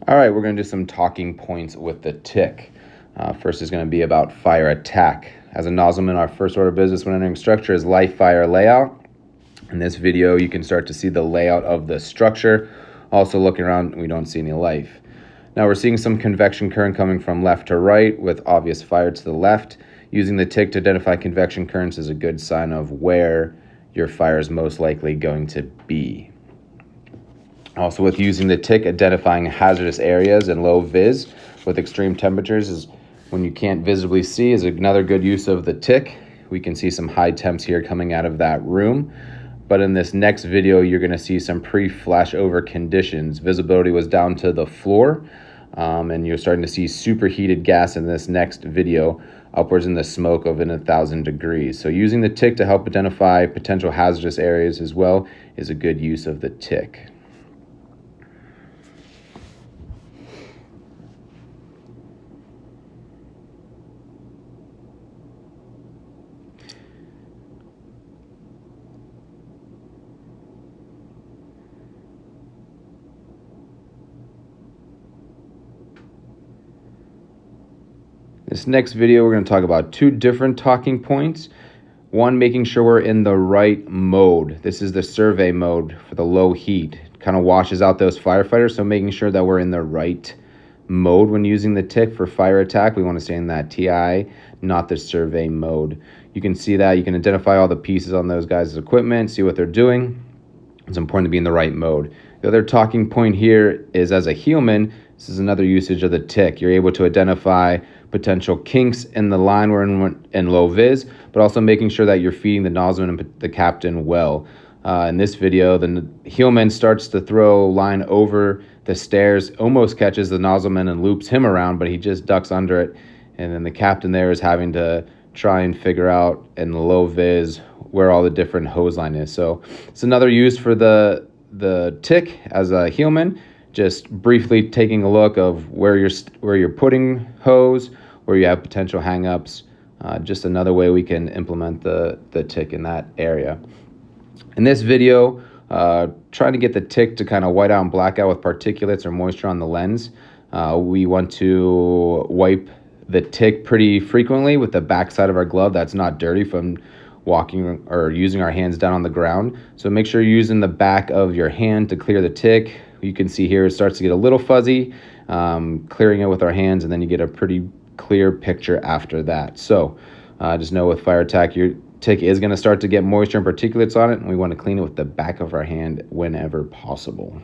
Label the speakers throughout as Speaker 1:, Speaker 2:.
Speaker 1: All right, we're going to do some talking points with the tick. First is going to be about fire attack. As a nozzleman, our first order of business when entering structure is light fire layout. In this video, you can start to see the layout of the structure. Also looking around, we don't see any life. Now we're seeing some convection current coming from left to right with obvious fire to the left. Using the tick to identify convection currents is a good sign of where your fire is most likely going to be. Also, with using the tick, identifying hazardous areas and low vis with extreme temperatures is when you can't visibly see is another good use of the tick. We can see some high temps here coming out of that room. But in this next video, you're going to see some pre-flashover conditions. Visibility was down to the floor, and you're starting to see superheated gas in this next video, upwards in the smoke of 1,000 degrees. So using the tick to help identify potential hazardous areas as well is a good use of the tick. This next video, we're going to talk about two different talking points. One, making sure we're in the right mode. This is the survey mode for the low heat. It kind of washes out those firefighters, so making sure that we're in the right mode when using the tick for fire attack. We want to stay in that TI, not the survey mode. You can see that. You can identify all the pieces on those guys' equipment, see what they're doing. It's important to be in the right mode. The other talking point here is as a human, this is another usage of the tick. You're able to identify potential kinks in the line we're in low vis, but also making sure that you're feeding the nozzleman and the captain well. In this video, the Heelman starts to throw line over the stairs, almost catches the nozzleman and loops him around, but he just ducks under it. And then the captain there is having to try and figure out in the low vis where all the different hose line is. So it's another use for the tick as a Heelman. Just briefly taking a look of where you're putting hose, where you have potential hangups. Just another way we can implement the tick in that area. In this video, trying to get the tick to kind of white out and black out with particulates or moisture on the lens. We want to wipe the tick pretty frequently with the back side of our glove that's not dirty from walking or using our hands down on the ground. So make sure you're using the back of your hand to clear the tick. You can see here it starts to get a little fuzzy, clearing it with our hands, and then you get a pretty clear picture after that. So just know with fire attack, your tick is going to start to get moisture and particulates on it, and we want to clean it with the back of our hand whenever possible.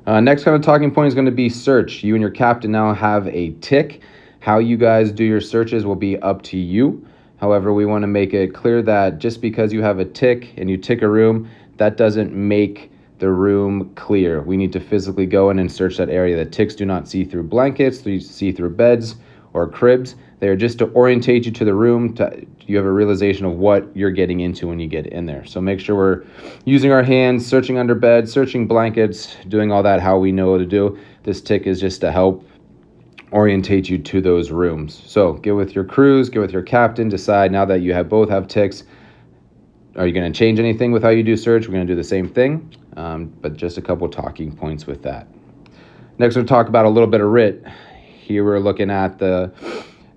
Speaker 1: Next kind of talking point is going to be search. You and your captain now have a tick. How you guys do your searches will be up to you. However, we want to make it clear that just because you have a tick and you tick a room, that doesn't make the room clear. We need to physically go in and search that area. The ticks do not see through blankets, they see through beds or cribs. They are just to orientate you to the room, you have a realization of what you're getting into when you get in there. So make sure we're using our hands, searching under beds, searching blankets, doing all that how we know what to do. This tick is just to help orientate you to those rooms. So get with your crews, get with your captain, decide now that you both have ticks, are you going to change anything with how you do search? We're going to do the same thing, but just a couple talking points with that. Next, we'll talk about a little bit of RIT. Here we're looking at the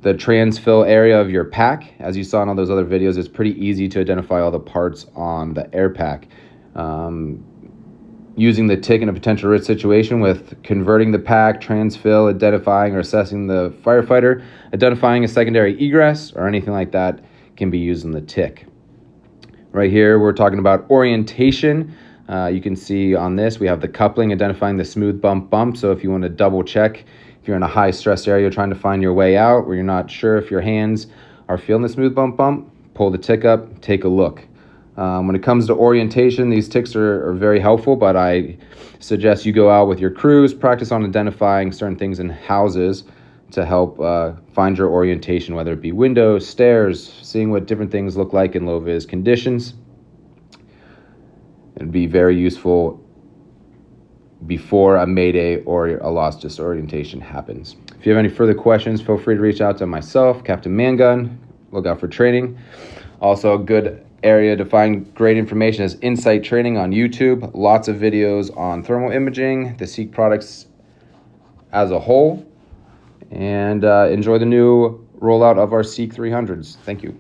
Speaker 1: transfill area of your pack. As you saw in all those other videos, it's pretty easy to identify all the parts on the air pack. Using the tick in a potential RIT situation with converting the pack, transfill, identifying or assessing the firefighter, identifying a secondary egress or anything like that can be used in the tick. Right here, we're talking about orientation. You can see on this, we have the coupling, identifying the smooth bump. So if you want to double check, if you're in a high stress area trying to find your way out, where you're not sure if your hands are feeling the smooth bump, pull the tick up, take a look. When it comes to orientation, these ticks are very helpful, but I suggest you go out with your crews, practice on identifying certain things in houses to help find your orientation, whether it be windows, stairs, seeing what different things look like in low vis conditions. It'd be very useful before a mayday or a lost disorientation happens. If you have any further questions, feel free to reach out to myself, Captain Mangun. Look out for training. Also, a good area to find great information is Insight Training on YouTube. Lots of videos on thermal imaging, the Seek products as a whole, and enjoy the new rollout of our Seek 300s. Thank you.